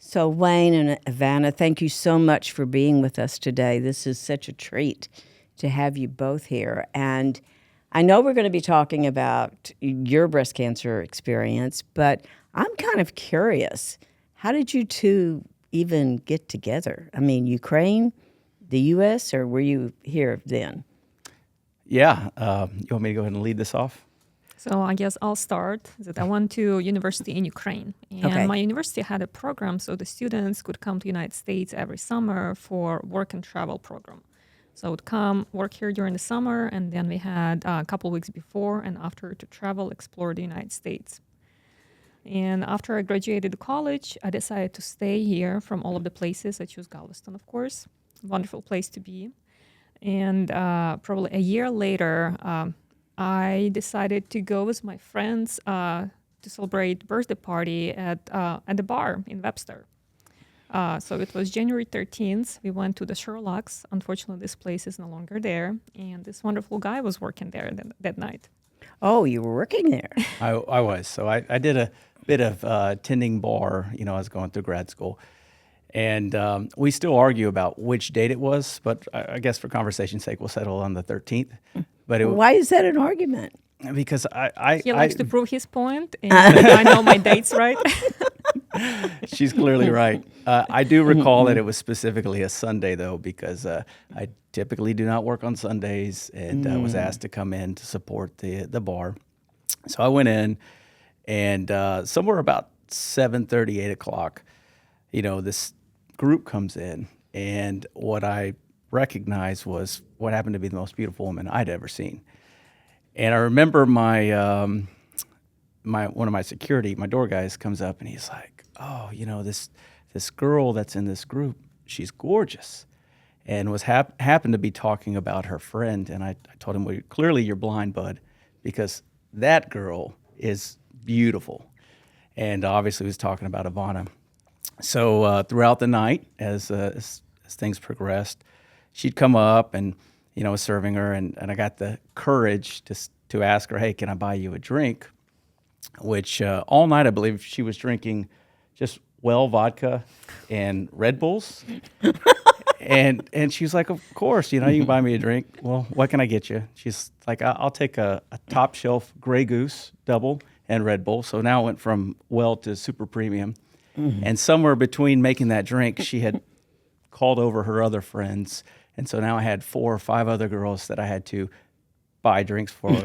So, Wayne and Ivanna, thank you so much for being with us today. This is such a treat to have you both here. And I know we're going to be talking about your breast cancer experience, but I'm kind of curious. How did you two even get together? I mean, Ukraine, the U.S., or were you here then? Yeah. You want me to go ahead and lead this off? So I guess I'll start. That I went to university in Ukraine, and Okay. my university had a program so the students could come to United States every summer for work and travel program. So I would come work here during the summer, and then we had a couple weeks before and after to travel, explore the United States. And after I graduated college, I decided to stay here from all of the places. I chose Galveston, of course. Wonderful place to be. And probably a year later, I decided to go with my friends to celebrate birthday party at the bar in Webster. So it was January 13th. We went to the Sherlock's. Unfortunately, this place is no longer there. And this wonderful guy was working there that night. Oh, you were working there. I was. So I did a bit of tending bar, I was going through grad school. And we still argue about which date it was, but I guess for conversation's sake, we'll settle on the 13th. But Why is that an argument? because He likes to prove his point, and I know my dates right. she's clearly right. I do recall that it was specifically a Sunday, though, because I typically do not work on Sundays, and was asked to come in to support the bar. So I went in, and somewhere about 7:30, 8 o'clock, this group comes in, and what I recognized was what happened to be the most beautiful woman I'd ever seen. And I remember my one of my security, my door guys, comes up and he's like, "Oh, this girl that's in this group, she's gorgeous," and was happened to be talking about her friend. And I told him, "Well, clearly you're blind, bud, because that girl is beautiful." And obviously he was talking about Ivanna. So throughout the night, as things progressed, she'd come up and was serving her, and I got the courage to ask her, "Hey, can I buy you a drink?" Which all night I believe she was drinking just vodka and Red Bulls, and she was like, "Of course, you can buy me a drink. Well, what can I get you?" She's like, "I'll take a top shelf Grey Goose double and Red Bull." So now it went from to super premium. And somewhere between making that drink, she had called over her other friends. And so now I had 4 or 5 other girls that I had to buy drinks for.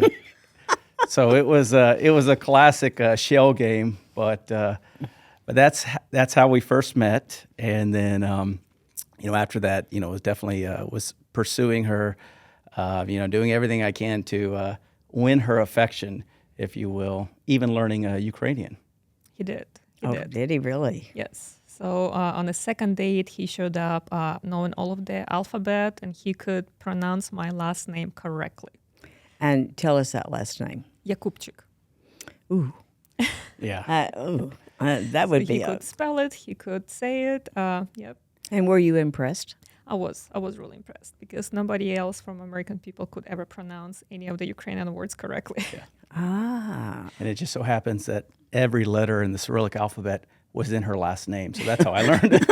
So it was a classic shell game, but that's how we first met. And then after that, was definitely was pursuing her, doing everything I can to win her affection, if you will, even learning Ukrainian. He did. Did he really? Yes. So on the second date, he showed up knowing all of the alphabet, and he could pronounce my last name correctly. And tell us that last name. Yakubchik. Ooh. Yeah. That would So be he could spell it. He could say it. Yep. And were you impressed? I was really impressed because nobody else from American people could ever pronounce any of the Ukrainian words correctly. Yeah. Ah. And it just so happens that every letter in the Cyrillic alphabet was in her last name. So that's how I learned it.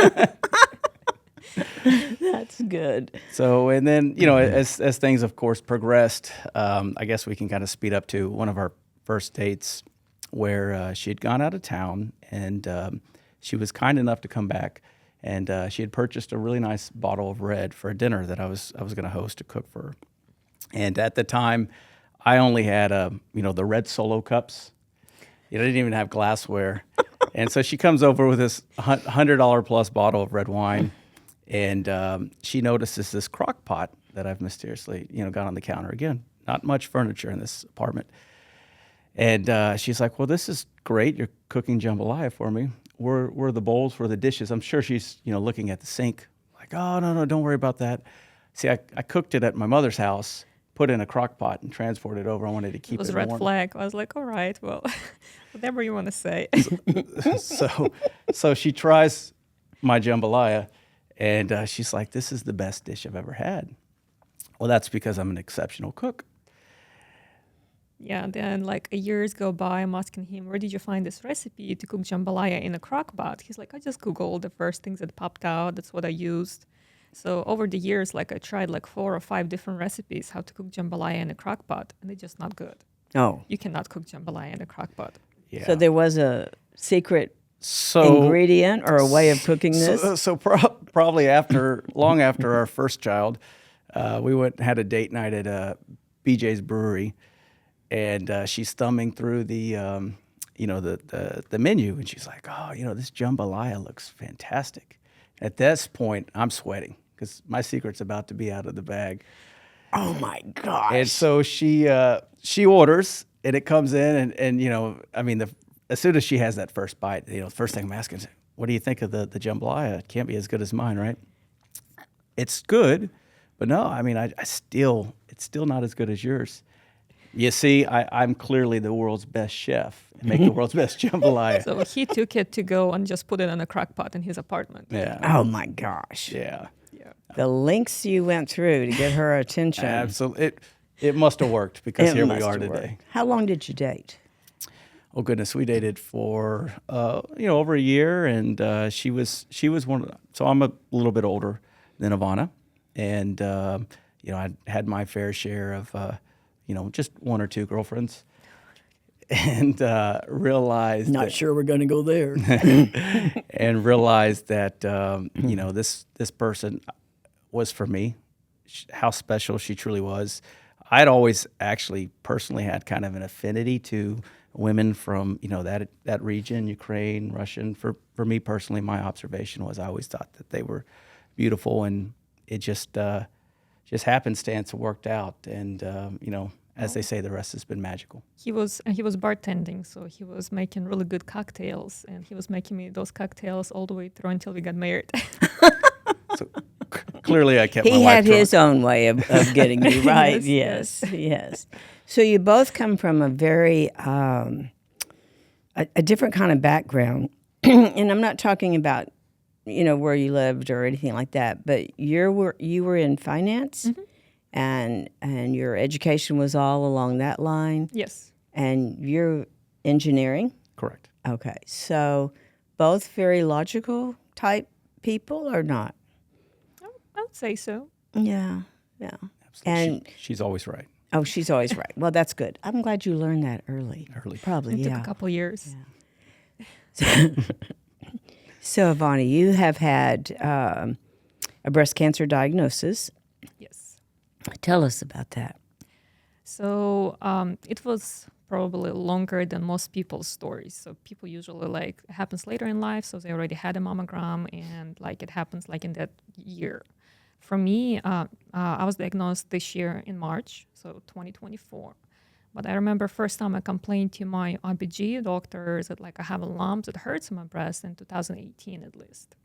That's good. So, and then, as things, of course, progressed, I guess we can kind of speed up to one of our first dates where she had gone out of town, and she was kind enough to come back, and she had purchased a really nice bottle of red for a dinner that I was going to host to cook for her. And at the time, I only had, the red Solo cups. I didn't even have glassware. And so she comes over with this $100 plus bottle of red wine, and she notices this crock pot that I've mysteriously, got on the counter. Again, not much furniture in this apartment. And she's like, "Well, this is great. You're cooking jambalaya for me. Where are the bowls for the dishes?" I'm sure she's, looking at the sink like, "Oh, no, don't worry about that." See, I cooked it at my mother's house, put it in a crock pot and transported it over. I wanted to keep it was warm. red flag. I was like, all right, well, whatever you want to say. So she tries my jambalaya, and she's like, "This is the best dish I've ever had." Well, that's because I'm an exceptional cook. Yeah, then like years go by, I'm asking him, where did you find this recipe to cook jambalaya in a crock pot? He's like, I just Googled the first things that popped out. That's what I used. So over the years, like I tried like 4 or 5 different recipes how to cook jambalaya in a crock pot, and they're just not good. Oh, You cannot cook jambalaya in a crock pot. Yeah. so there was a secret So ingredient or a way of cooking this? Probably long after our first child, we went and had a date night at BJ's Brewery, and she's thumbing through the the menu, and she's like, "Oh, this jambalaya looks fantastic." At this point, I'm sweating because my secret's about to be out of the bag. Oh my gosh. And so she orders, and it comes in, and I mean, as soon as she has that first bite, the first thing I'm asking is, "What do you think of the jambalaya? It can't be as good as mine, right?" It's good, but no, I mean, it's still not as good as yours. You see, I'm clearly the world's best chef and make the world's best jambalaya. So he took it to go and just put it in a crock pot in his apartment. Yeah, Oh my gosh. yeah, Yeah. The lengths you went through to get her attention. absolutely. It must have worked because It here we must are have today. worked. How long did you date? Oh goodness, we dated for over a year, and she was one. So I'm a little bit older than Ivanna, and I had my fair share of just 1 or 2 girlfriends, and realized Not sure we're going to go there. and realized that this person was for me. How special she truly was. I'd always actually personally had kind of an affinity to women from that region, Ukraine, Russian. For me personally, my observation was I always thought that they were beautiful, and it just happenstance worked out. And as they say, the rest has been magical. He was bartending, so he was making really good cocktails, and he was making me those cocktails all the way through until we got married. So clearly, I kept my He wife had drunk. his own way of getting you right. Yes, yes. So you both come from a very a different kind of background, and I'm not talking about where you lived or anything like that, but you were in finance, and your education was all along that line, Yes. and you're engineering. Correct. Okay, so both very logical type people or not? I would say so. Yeah. Absolutely. And She's always right. oh, she's always right. Well, that's good. I'm glad you learned that early. Probably, It yeah. took a couple years. So, Ivanna, you have had a breast cancer diagnosis. Yes. Tell us about that. So it was probably longer than most people's stories. So people usually like it happens later in life, so they already had a mammogram, and like it happens like in that year. For me, I was diagnosed this year in March, so 2024. But I remember first time I complained to my OBG doctor that like I have a lump that hurts in my breast in 2018 at least.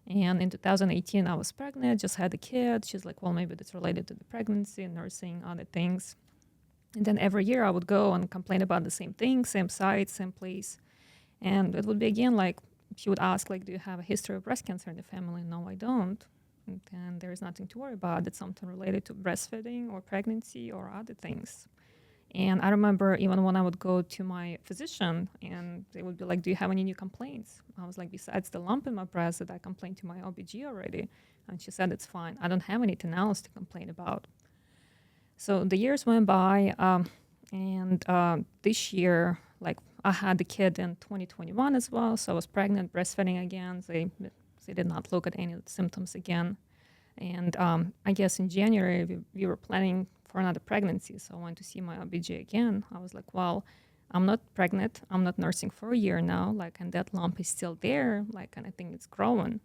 And in 2018, I was pregnant, just had a kid. She's like, well, maybe that's related to the pregnancy, nursing, other things. And then every year I would go and complain about the same thing, same site, same place. And it would be again like, she would ask, like, do you have a history of breast cancer in the family? No, I don't. And there is nothing to worry about. It's something related to breastfeeding or pregnancy or other things. And I remember even when I would go to my physician and they would be like, do you have any new complaints? I was like, besides the lump in my breast that I complained to my OBG already. And she said, it's fine. I don't have anything else to complain about. So the years went by, and this year, like I had the kid in 2021 as well. So I was pregnant, breastfeeding again. They did not look at any symptoms again. And I guess in January, we were planning for another pregnancy. So I went to see my OBG again. I was like, well, I'm not pregnant. I'm not nursing for a year now. Like, and that lump is still there. Like, and I think it's growing.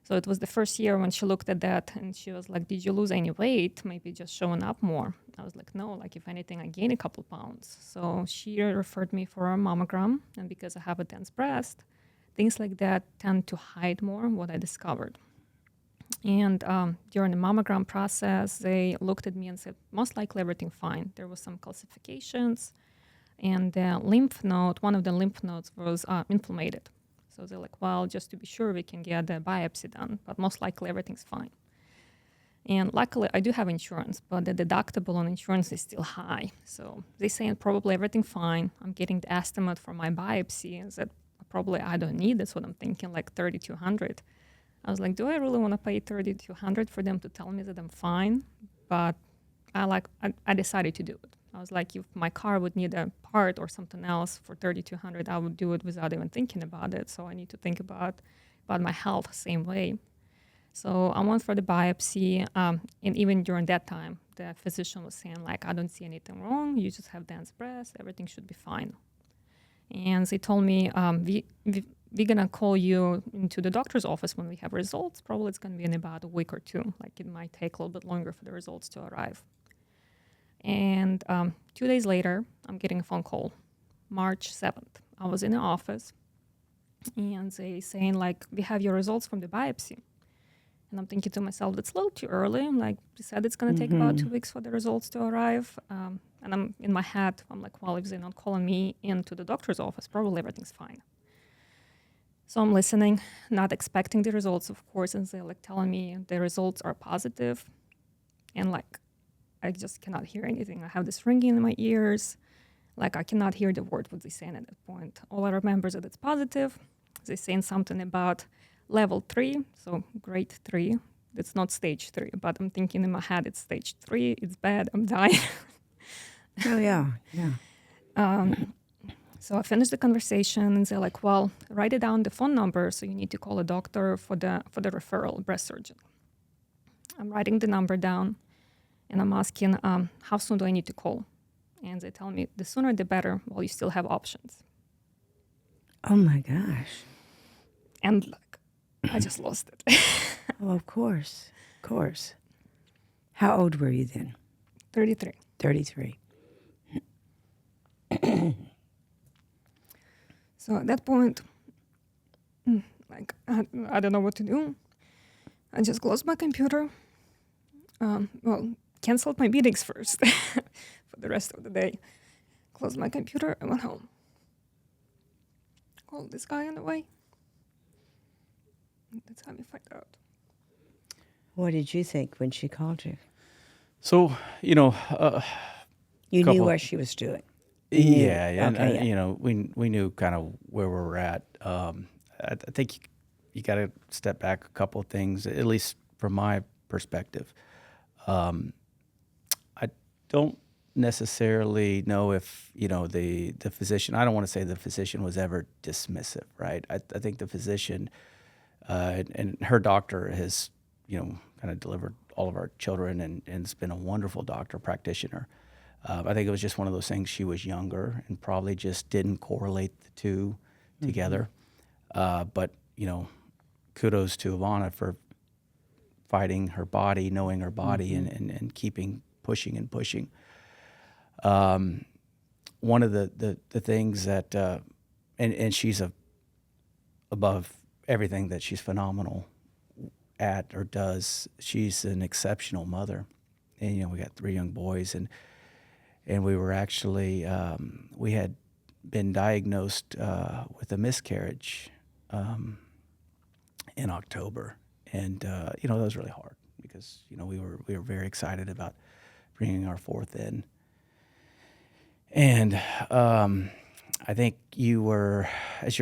So it was the first year when she looked at that and she was like, did you lose any weight? Maybe just showing up more. I was like, no, like if anything, I gained a couple pounds. So she referred me for a mammogram. And because I have a dense breast, things like that tend to hide more what I discovered. And during the mammogram process, they looked at me and said, most likely everything fine. There was some calcifications, and the lymph node, one of the lymph nodes was inflamed. So they're like, well, just to be sure, we can get the biopsy done, but most likely everything's fine. And luckily, I do have insurance, but the deductible on insurance is still high. So they saying probably everything fine. I'm getting the estimate for my biopsy, and that probably I don't need. That's what I'm thinking, like 3,200. I was like, do I really want to pay 3,200 for them to tell me that I'm fine? But I decided to do it. I was like, if my car would need a part or something else for 3,200, I would do it without even thinking about it. So I need to think about my health same way. So I went for the biopsy, and even during that time, the physician was saying, like, I don't see anything wrong. You just have dense breast. Everything should be fine. And they told me, we're going to call you into the doctor's office when we have results. Probably it's going to be in about a week or two. Like, it might take a little bit longer for the results to arrive. And 2 days later, I'm getting a phone call, March 7th. I was in the office, and they saying, like, we have your results from the biopsy. And I'm thinking to myself, that's a little too early. I'm like, they said it's going to take about 2 weeks for the results to arrive. And I'm in my head, I'm like, well, if they're not calling me into the doctor's office, probably everything's fine. So I'm listening, not expecting the results, of course, and they're like telling me the results are positive. And like, I just cannot hear anything. I have this ringing in my ears. Like, I cannot hear the word what they're saying at that point. All I remember is that it's positive. They're saying something about level 3, so grade 3. It's not stage 3, but I'm thinking in my head it's stage 3. It's bad. I'm dying. Oh, yeah. So I finished the conversation, and they're like, well, write it down, the phone number, so you need to call a doctor for the referral, breast surgeon. I'm writing the number down, and I'm asking, how soon do I need to call? And they tell me, the sooner the better, while you still have options. Oh, my gosh. And like, I just lost it. Oh, of course. Of course. How old were you then? 33. 33. So at that point, like, I don't know what to do. I just closed my computer. Canceled my meetings first for the rest of the day. Closed my computer and went home. Called this guy on the way. That's how we find out. What did you think when she called you? So, You knew couple- what she was doing. You knew. yeah, and Okay, yeah. you know, we knew kind of where we were at. I think you got to step back a couple of things, at least from my perspective. I don't necessarily know if the physician. I don't want to say the physician was ever dismissive, right? I think the physician and her doctor has kind of delivered all of our children, and it's been a wonderful doctor practitioner. I think it was just one of those things. She was younger and probably just didn't correlate the two together. But kudos to Ivanna for fighting her body, knowing her body, and keeping pushing and pushing. One of the things that and she's above everything that she's phenomenal at or does. She's an exceptional mother, and we got 3 young boys, and we were actually we had been diagnosed with a miscarriage in October, and that was really hard because we were very excited about bringing our 4th in, and I think as you were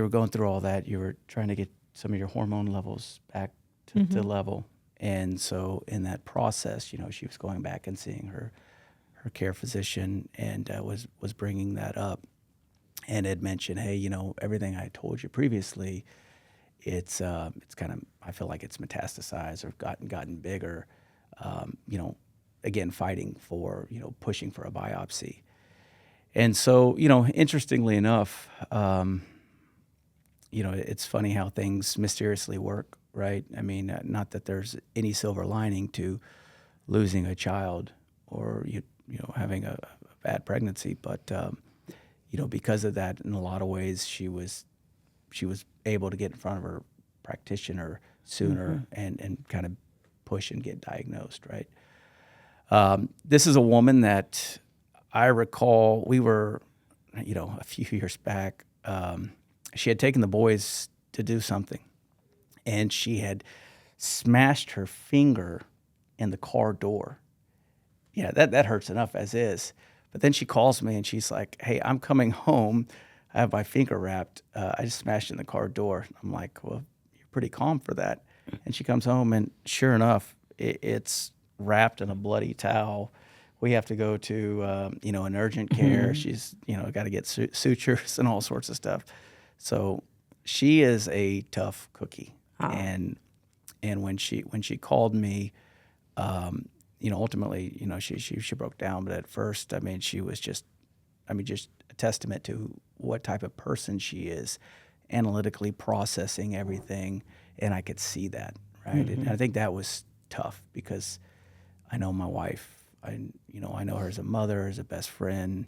going through all that, you were trying to get some of your hormone levels back to level, and so in that process, she was going back and seeing her care physician, and was bringing that up, and had mentioned, hey, everything I told you previously, it's kind of, I feel like it's metastasized or gotten bigger, again, fighting for, pushing for a biopsy. And so, interestingly enough, it's funny how things mysteriously work, right? I mean, not that there's any silver lining to losing a child or having a bad pregnancy, but because of that, in a lot of ways, she was able to get in front of her practitioner sooner and kind of push and get diagnosed, right? This is a woman that I recall we were, a few years back. She had taken the boys to do something, and she had smashed her finger in the car door. Yeah, that hurts enough as is. But then she calls me and she's like, hey, I'm coming home. I have my finger wrapped. I just smashed in the car door. I'm like, well, you're pretty calm for that. And she comes home and sure enough, it's wrapped in a bloody towel. We have to go to, an urgent care. She's, got to get sutures and all sorts of stuff. So she is a tough cookie. Oh. And when she called me, ultimately, she broke down. But at first, I mean, she was just a testament to what type of person she is, analytically processing everything. And I could see that, right? And I think that was tough because I know my wife. I know her as a mother, as a best friend,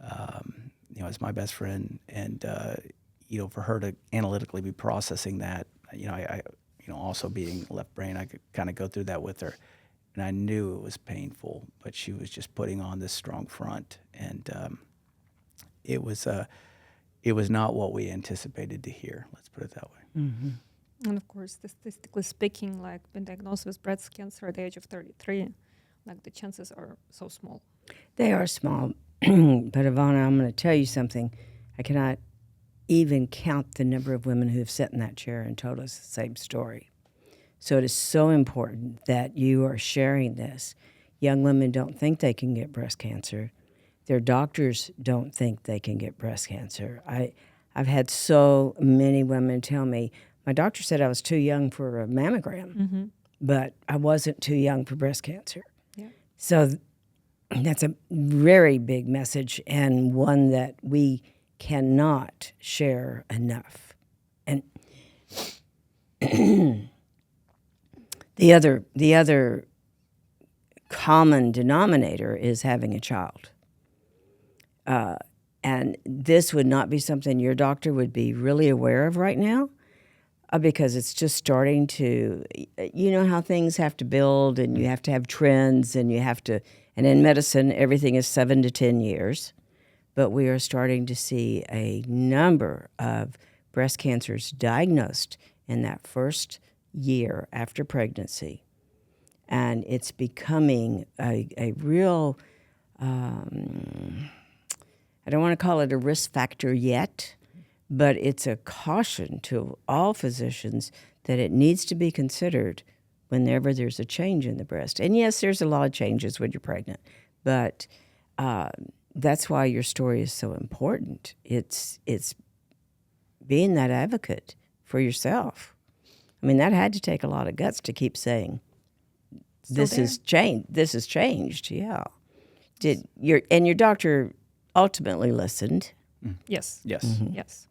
as my best friend. And, for her to analytically be processing that, I also being left brain, I could kind of go through that with her. And I knew it was painful, but she was just putting on this strong front. And it was not what we anticipated to hear. Let's put it that way. Mm-hmm. And of course, statistically speaking, like being diagnosed with breast cancer at the age of 33, like the chances are so small. They are small. But Ivanna, I'm going to tell you something. I cannot even count the number of women who have sat in that chair and told us the same story. So it is so important that you are sharing this. Young women don't think they can get breast cancer. Their doctors don't think they can get breast cancer. I've had so many women tell me, my doctor said I was too young for a mammogram, but I wasn't too young for breast cancer. Yeah. So that's a very big message and one that we cannot share enough. And the other common denominator is having a child. And this would not be something your doctor would be really aware of right now because it's just starting to, how things have to build and you have to have trends and and in medicine, everything is 7 to 10 years. But we are starting to see a number of breast cancers diagnosed in that first year after pregnancy. And it's becoming a real, I don't want to call it a risk factor yet, but it's a caution to all physicians that it needs to be considered whenever there's a change in the breast. And yes, there's a lot of changes when you're pregnant, but that's why your story is so important. It's being that advocate for yourself. I mean, that had to take a lot of guts to keep saying, this has changed. This has changed. Yeah. Did your doctor ultimately listened? Yes. Yes. Mm-hmm. Yes.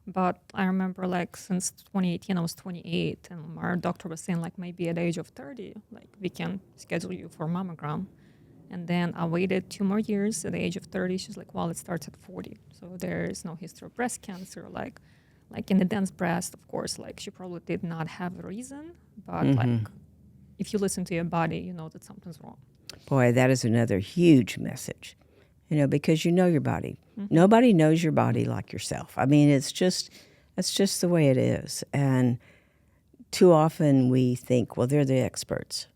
But I remember like since 2018, I was 28 and our doctor was saying like maybe at the age of 30, like we can schedule you for mammogram. And then I waited 2 more years at the age of 30. She's like, well, it starts at 40. So there is no history of breast cancer. Like in the dense breast, of course, like she probably did not have a reason. But like if you listen to your body, you know that something's wrong. Boy, that is another huge message, because you know your body. Nobody knows your body like yourself. I mean, that's just the way it is. And too often we think, well, they're the experts,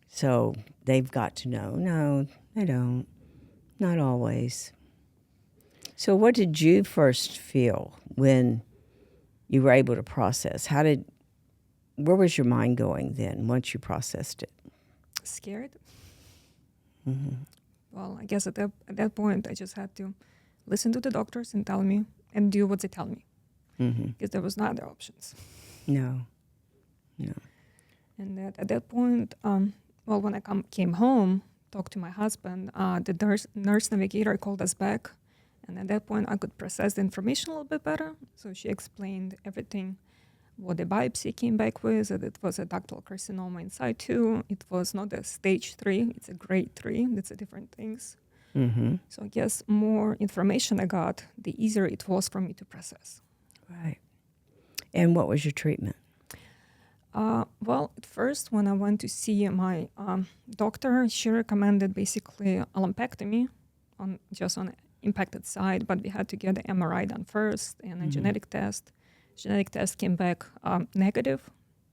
so they've got to know. No, they don't. Not always. So what did you first feel when you were able to process? Where was your mind going then once you processed it? Scared. Well, I guess at that point, I just had to listen to the doctors and tell me and do what they tell me. Because there was no other options. No. And at that point, when I came home, talked to my husband, the nurse navigator called us back. And at that point, I could process the information a little bit better. So she explained everything, what the biopsy came back with, that it was a ductal carcinoma in situ. It was not a stage 3, it's a grade 3. That's a different things. So I guess more information I got, the easier it was for me to process. Right. And what was your treatment? Well, at first, when I went to see my doctor, she recommended basically a lumpectomy on the impacted side, but we had to get the MRI done first and a genetic test. Genetic test came back negative.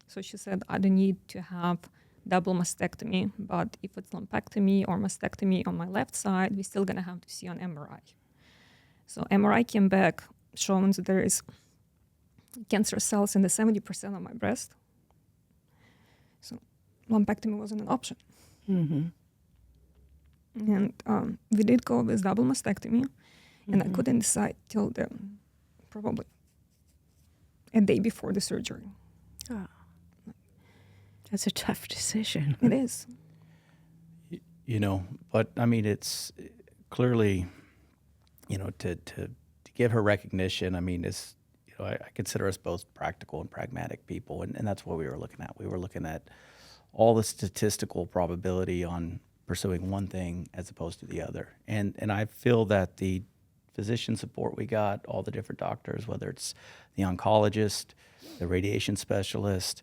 So she said, I don't need to have double mastectomy, but if it's lumpectomy or mastectomy on my left side, we're still gonna have to see on MRI. So MRI came back showing that there is cancer cells in the 70% of my breast. So lumpectomy wasn't an option. Mm-hmm. And we did go with double mastectomy, and I couldn't decide till probably a day before the surgery. Oh. That's a tough decision. It is. You know, but I mean, it's clearly, you know, to give her recognition. I mean, it's, you know, I consider us both practical and pragmatic people, and that's what we were looking at. We were looking at all the statistical probability on pursuing one thing as opposed to the other. And I feel that the physician support we got, all the different doctors, whether it's the oncologist, the radiation specialist,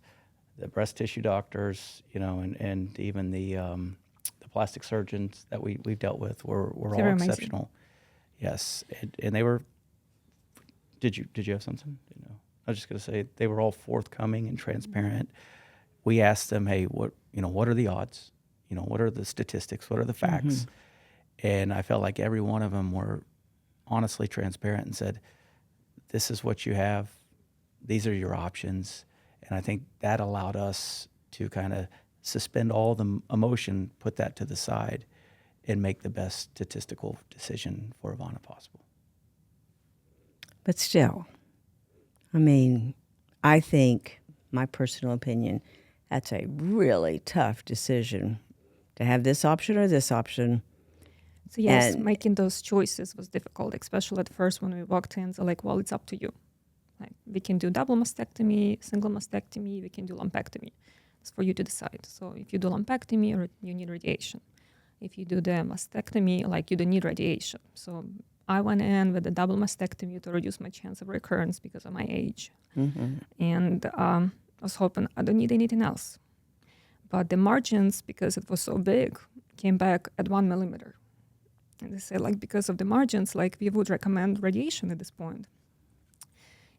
the breast tissue doctors, you know, and even the plastic surgeons that we've dealt with were all They're amazing. exceptional. Yes, and they were. Did you have something? You know, I was just going to say they were all forthcoming and transparent. We asked them, hey, what are the odds? You know, what are the statistics? What are the facts? And I felt like every one of them were honestly transparent and said, this is what you have. These are your options. And I think that allowed us to kind of suspend all the emotion, put that to the side, and make the best statistical decision for Ivanna possible. But still, I mean, I think, my personal opinion, that's a really tough decision to have this option or this option. So yes, And- making those choices was difficult, especially at first when we walked in. So like, well, it's up to you. Like, we can do double mastectomy, single mastectomy, we can do lumpectomy. It's for you to decide. So if you do lumpectomy, or you need radiation. If you do the mastectomy, like, you don't need radiation. So I went in with a double mastectomy to reduce my chance of recurrence because of my age. And I was hoping I don't need anything else. But the margins, because it was so big, came back at 1 millimeter. And they said, like, because of the margins, like, we would recommend radiation at this point.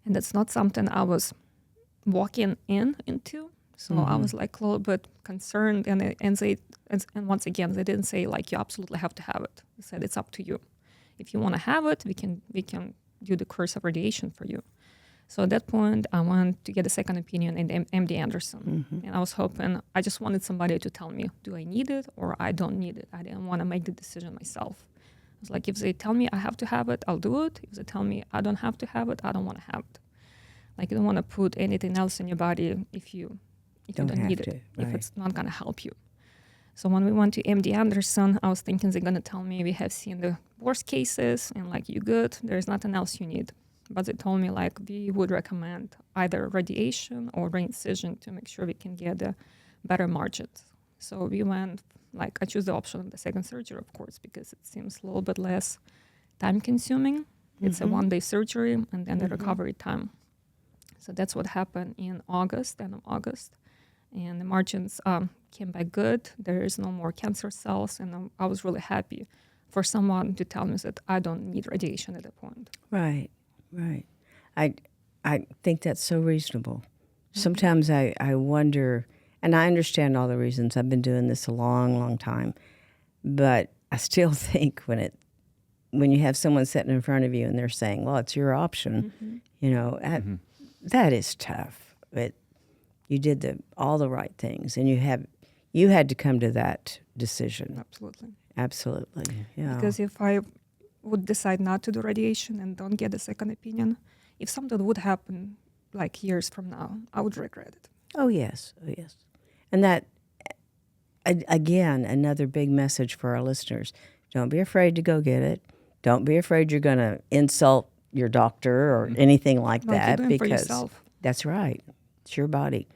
And that's not something I was walking into. So I was like a little bit concerned. And once again, they didn't say, like, you absolutely have to have it. They said, it's up to you. If you want to have it, we can do the course of radiation for you. So at that point, I went to get a second opinion in MD Anderson. And I was hoping, I just wanted somebody to tell me, do I need it or I don't need it? I didn't want to make the decision myself. I was like, if they tell me I have to have it, I'll do it. If they tell me I don't have to have it, I don't want to have it. Like, you don't want to put anything else in your body if you don't need it, if it's not going to help you. So when we went to MD Anderson, I was thinking they're going to tell me we have seen the worst cases and, like, you good, there's nothing else you need. But they told me, like, we would recommend either radiation or re-incision to make sure we can get the better margins. So we went, like, I chose the option of the second surgery, of course, because it seems a little bit less time consuming. It's a 1-day surgery and then the recovery time. So that's what happened in August, end of August. And the margins came back good. There is no more cancer cells. And I was really happy for someone to tell me that I don't need radiation at that point. Right. I think that's so reasonable. Sometimes I wonder, and I understand all the reasons. I've been doing this a long, long time. But I still think when you have someone sitting in front of you and they're saying, well, it's your option, you know, that is tough. But you did all the right things, and you had to come to that decision. Absolutely. Yeah. Because if I would decide not to do radiation and don't get a second opinion, if something would happen like years from now, I would regret it. Oh, yes. And that, again, another big message for our listeners. Don't be afraid to go get it. Don't be afraid you're going to insult your doctor or anything like Like, that. you're doing it for Because yourself. that's right. It's your body.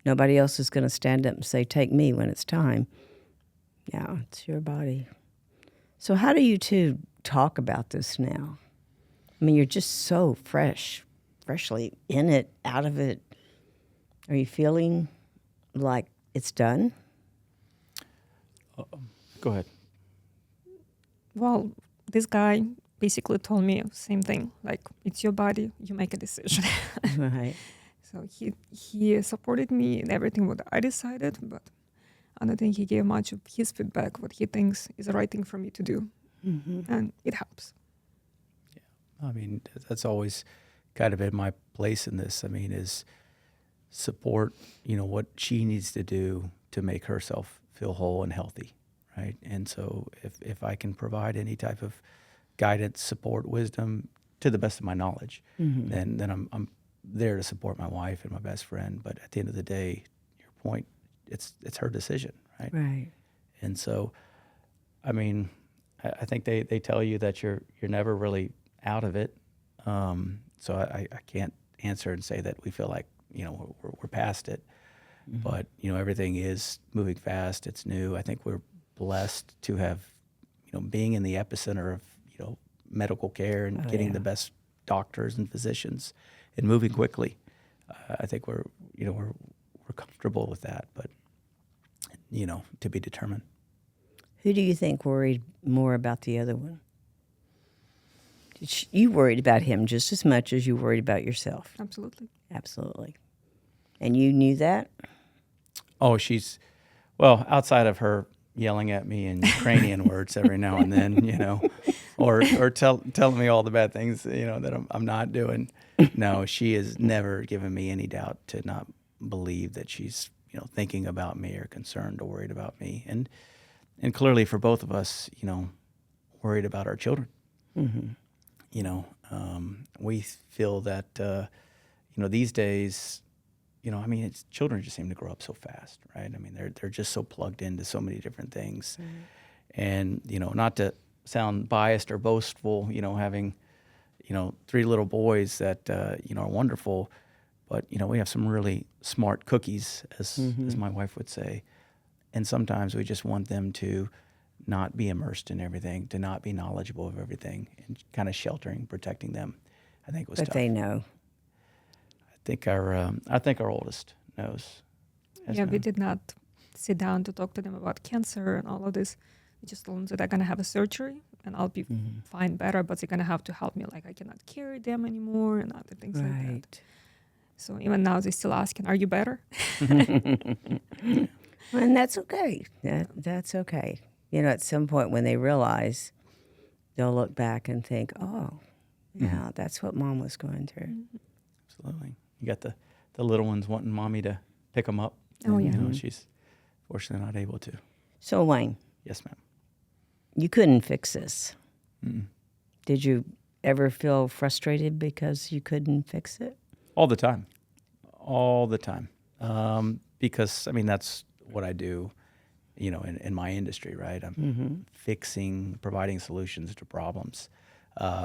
Nobody else is going to stand up and say, take me when it's time. Yeah, it's your body. So how do you two talk about this now? I mean, you're just so freshly in it, out of it. Are you feeling like it's done? Go ahead. Well, this guy basically told me the same thing. Like, it's your body, you make a decision. Right. So he supported me in everything what I decided, but I don't think he gave much of his feedback, what he thinks is the right thing for me to do. And it helps. I mean, that's always kind of been my place in this. I mean, is support, what she needs to do to make herself feel whole and healthy, right? And so if I can provide any type of guidance, support, wisdom to the best of my knowledge, then I'm there to support my wife and my best friend. But at the end of the day, your point, it's her decision, right? Right. And so, I mean, I think they tell you that you're never really out of it. So I can't answer and say that we feel like we're past it. But everything is moving fast. It's new. I think we're blessed to have being in the epicenter of medical care and getting the best doctors and physicians and moving quickly. I think we're comfortable with that, but to be determined. Who do you think worried more about the other one? You worried about him just as much as you worried about yourself. Absolutely. Absolutely. And you knew that? Oh, outside of her yelling at me in Ukrainian words every now and then, or telling me all the bad things, that I'm not doing. No, she has never given me any doubt to not believe that she's, thinking about me or concerned or worried about me. And clearly for both of us, worried about our children. We feel that, these days, children just seem to grow up so fast, right? I mean, they're just so plugged into so many different things. And, not to sound biased or boastful, having, 3 little boys that, are wonderful, but, we have some really smart cookies, as my wife would say. And sometimes we just want them to not be immersed in everything, to not be knowledgeable of everything, and kind of sheltering, protecting them. I think was But tough. they know. I think our oldest knows. We did not sit down to talk to them about cancer and all of this. We just told them that they're going to have a surgery and I'll be fine better, but they're going to have to help me. Like I cannot carry them anymore and other things like that. So even now they're still asking, are you better? And that's okay. That's okay. At some point when they realize, they'll look back and think, oh, yeah, that's what Mom was going through. Absolutely. You got the little ones wanting Mommy to pick them up. Oh, and, yeah. She's fortunately not able to. So, Wayne, Yes, ma'am. you couldn't fix this. Did you ever feel frustrated because you couldn't fix it? All the time. Because, that's what I do, in my industry, right? I'm providing solutions to problems.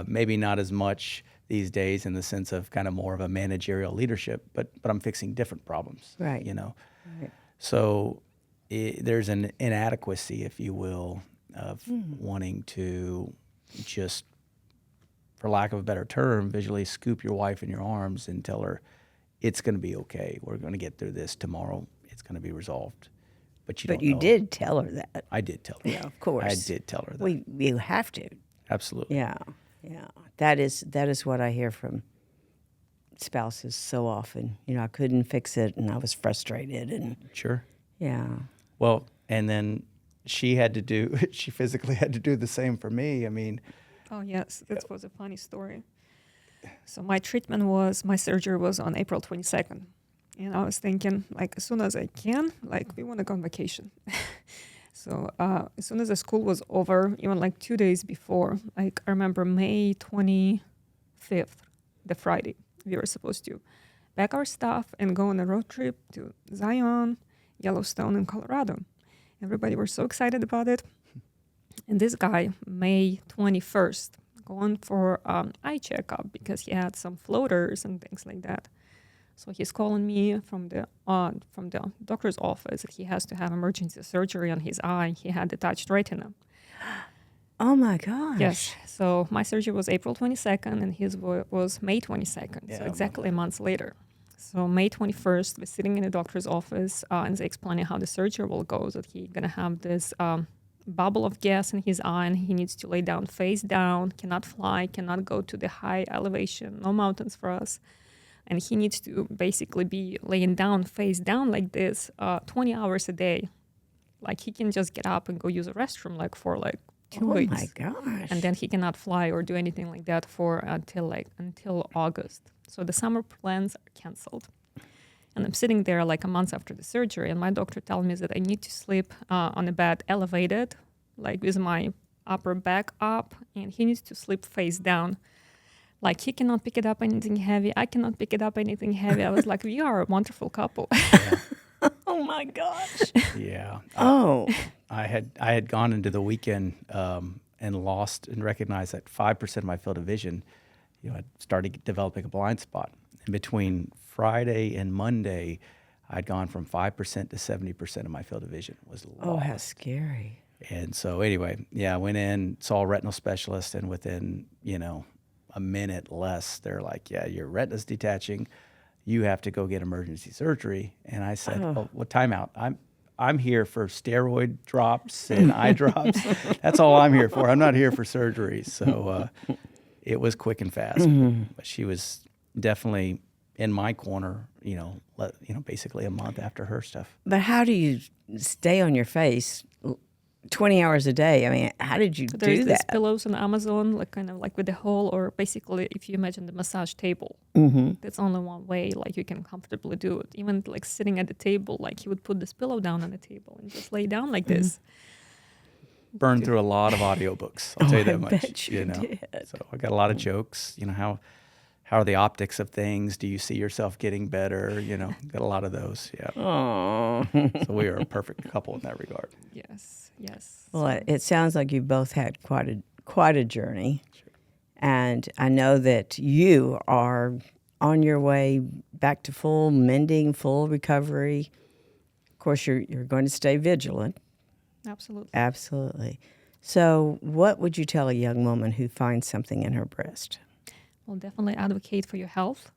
Maybe not as much these days in the sense of kind of more of a managerial leadership, but I'm fixing different problems, Right. Right. So there's an inadequacy, if you will, of wanting to just, for lack of a better term, visually scoop your wife in your arms and tell her it's going to be okay. We're going to get through this tomorrow. It's going to be resolved. But you did tell her that. I did tell her. Yeah, of course. I did tell her that. You have to. Absolutely. Yeah. That is what I hear from spouses so often. I couldn't fix it, and I was frustrated, and Sure. yeah. Well, and then she physically had to do the same for me. Oh, yes. That was a funny story. So my surgery was on April 22nd. And I was thinking, as soon as I can, we want to go on vacation. So as soon as the school was over, even 2 days before, I remember May 25th, the Friday, we were supposed to pack our stuff and go on a road trip to Zion, Yellowstone, and Colorado. Everybody was so excited about it. And this guy, May 21st, going for eye checkup because he had some floaters and things like that. So he's calling me from the doctor's office that he has to have emergency surgery on his eye. He had detached retina. Oh my gosh. Yes. So my surgery was April 22nd and his was May 22nd. Yeah, so exactly a month later. So May 21st, we're sitting in the doctor's office and they're explaining how the surgery will go, that he's going to have this bubble of gas in his eye and he needs to lay down face down, cannot fly, cannot go to the high elevation, no mountains for us. And he needs to basically be laying down face down like this 20 hours a day Like he can just get up and go use a restroom like for like 2 Oh weeks. my gosh. And then he cannot fly or do anything like that for until August. So the summer plans are canceled. And I'm sitting there like a month after the surgery, and my doctor tells me that I need to sleep on a bed elevated, like with my upper back up, and he needs to sleep face down. Like he cannot pick it up anything heavy. I cannot pick it up anything heavy. I was like, we are a wonderful couple. Oh my gosh. Yeah. Oh. I had gone into the weekend and lost and recognized that 5% of my field of vision, I'd started developing a blind spot. And between Friday and Monday, I'd gone from 5% to 70% of my field of vision was lost. Oh, how scary. And so anyway, I went in, saw a retinal specialist, and within, a minute less, they're like, yeah, your retina's detaching. You have to go get emergency surgery. And I said, well, time out. I'm here for steroid drops and eye drops. That's all I'm here for. I'm not here for surgery. So it was quick and fast. But she was definitely in my corner, basically a month after her stuff. But how do you stay on your face 20 hours a day? I mean, how did you There's do these that? pillows on Amazon, like kind of like with the hole, or basically if you imagine the massage table, that's only one way, like you can comfortably do it. Even like sitting at the table, like you would put this pillow down on the table and just lay down like this. Burned through a lot of audiobooks, I'll tell you that I much. bet you did. So I got a lot of jokes, how are the optics of things? Do you see yourself getting better? Got a lot of those. Yeah. Oh. So we are a perfect couple in that regard. Yes, yes. Well, it sounds like you both had quite a journey. Sure. And I know that you are on your way back to full mending, full recovery. Of course, you're going to stay vigilant. Absolutely. Absolutely. So what would you tell a young woman who finds something in her breast? Well, definitely advocate for your health.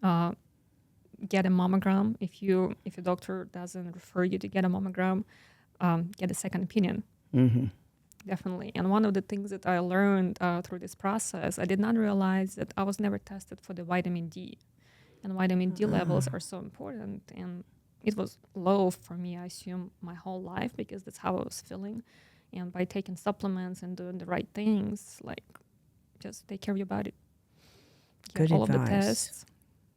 Get a mammogram. If your doctor doesn't refer you to get a mammogram, get a second opinion. Mm-hmm. Definitely. And one of the things that I learned through this process, I did not realize that I was never tested for the vitamin D. And vitamin D levels are so important. And it was low for me, I assume, my whole life, because that's how I was feeling. And by taking supplements and doing the right things, like just take care of your body. Get Good all advice. of the tests,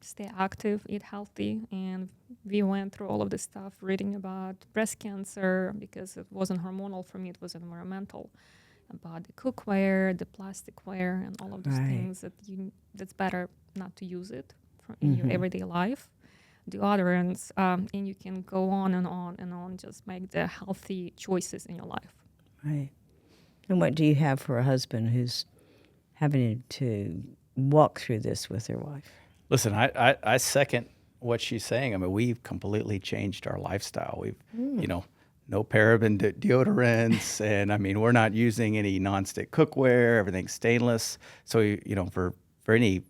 stay active, eat healthy. And we went through all of this stuff, reading about breast cancer, because it wasn't hormonal for me, it was environmental, about the cookware, the plasticware, and all of those things that's better not to use it in your everyday life. Deodorants, and you can go on and on and on, just make the healthy choices in your life. Right. And what do you have for a husband who's having to walk through this with their wife? Listen, I second what she's saying. I mean, we've completely changed our lifestyle. We've, no paraben deodorants, and I mean, we're not using any nonstick cookware. Everything's stainless. So, for any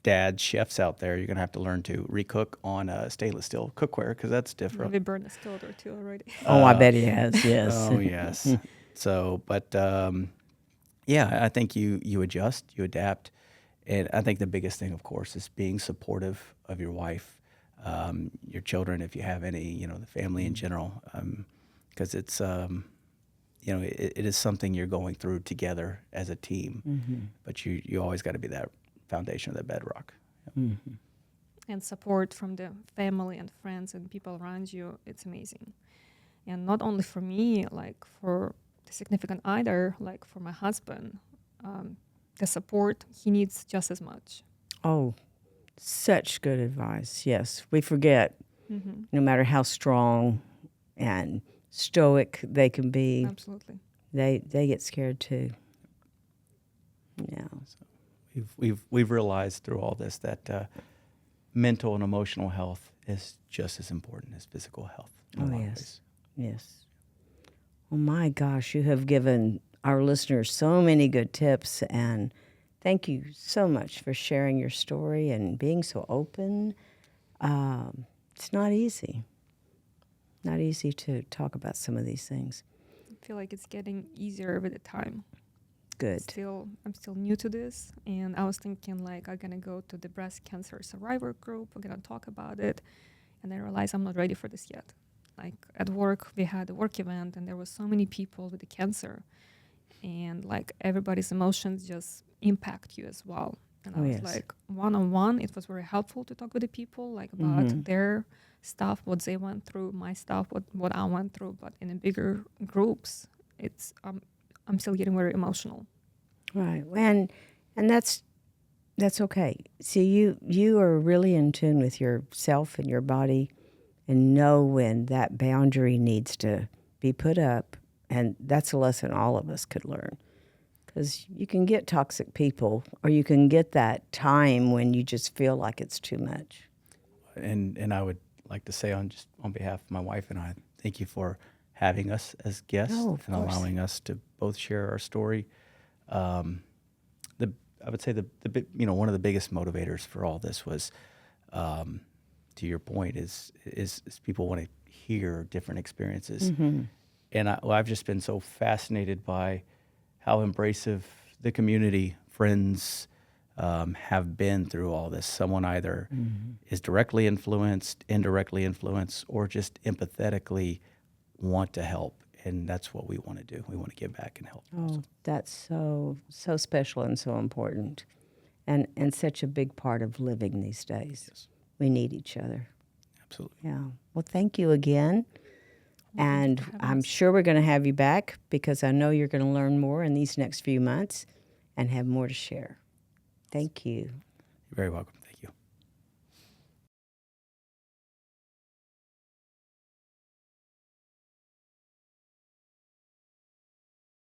dad chefs out there, you're gonna have to learn to recook on stainless steel cookware, because that's different. We burned a stove or two already. Oh, I bet he has. Yes. Oh yes. So, but I think you adjust, you adapt. And I think the biggest thing, of course, is being supportive of your wife, your children, if you have any, the family in general, because it's, it is something you're going through together as a team. But you always got to be that foundation, that bedrock. And support from the family and friends and people around you, it's amazing. And not only for me, like for the significant other, like for my husband, the support he needs just as much. Oh, such good advice. Yes, we forget, no matter how strong and stoic they can be, Absolutely. they get scared too. Yeah. So we've realized through all this that mental and emotional health is just as important as physical health. In a lot of ways. Yes. Oh my gosh, you have given our listeners so many good tips, and thank you so much for sharing your story and being so open. It's not easy. Not easy to talk about some of these things. I feel like it's getting easier with the time. Good. I'm still new to this, and I was thinking like I'm gonna go to the breast cancer survivor group. We're gonna talk about it, and I realized I'm not ready for this yet. Like at work, we had a work event, and there was so many people with the cancer, and like everybody's emotions just impact you as well. And I Oh, was yes. like, one-on-one, it was very helpful to talk with the people, like about their stuff, what they went through, my stuff, what I went through. But in a bigger groups, it's I'm still getting very emotional. Right. And that's okay. See, you are really in tune with yourself and your body and know when that boundary needs to be put up. And that's a lesson all of us could learn. Because you can get toxic people, or you can get that time when you just feel like it's too much. And I would like to say on behalf of my wife and I, thank you for having us as guests Oh, of and course. allowing us to both share our story. I would say one of the biggest motivators for all this was, to your point, is people want to hear different experiences, and I've just been so fascinated by how embracive the community, friends, have been through all this. Someone either is directly influenced, indirectly influenced, or just empathetically want to help. And that's what we want to do. We want to give back and help. Oh, that's so special and so important, and such a big part of living these days. Yes. We need each other. Absolutely. Yeah. Well, thank you again. And for having I'm us. sure we're going to have you back because I know you're going to learn more in these next few months and have more to share. Thank you. You're very welcome.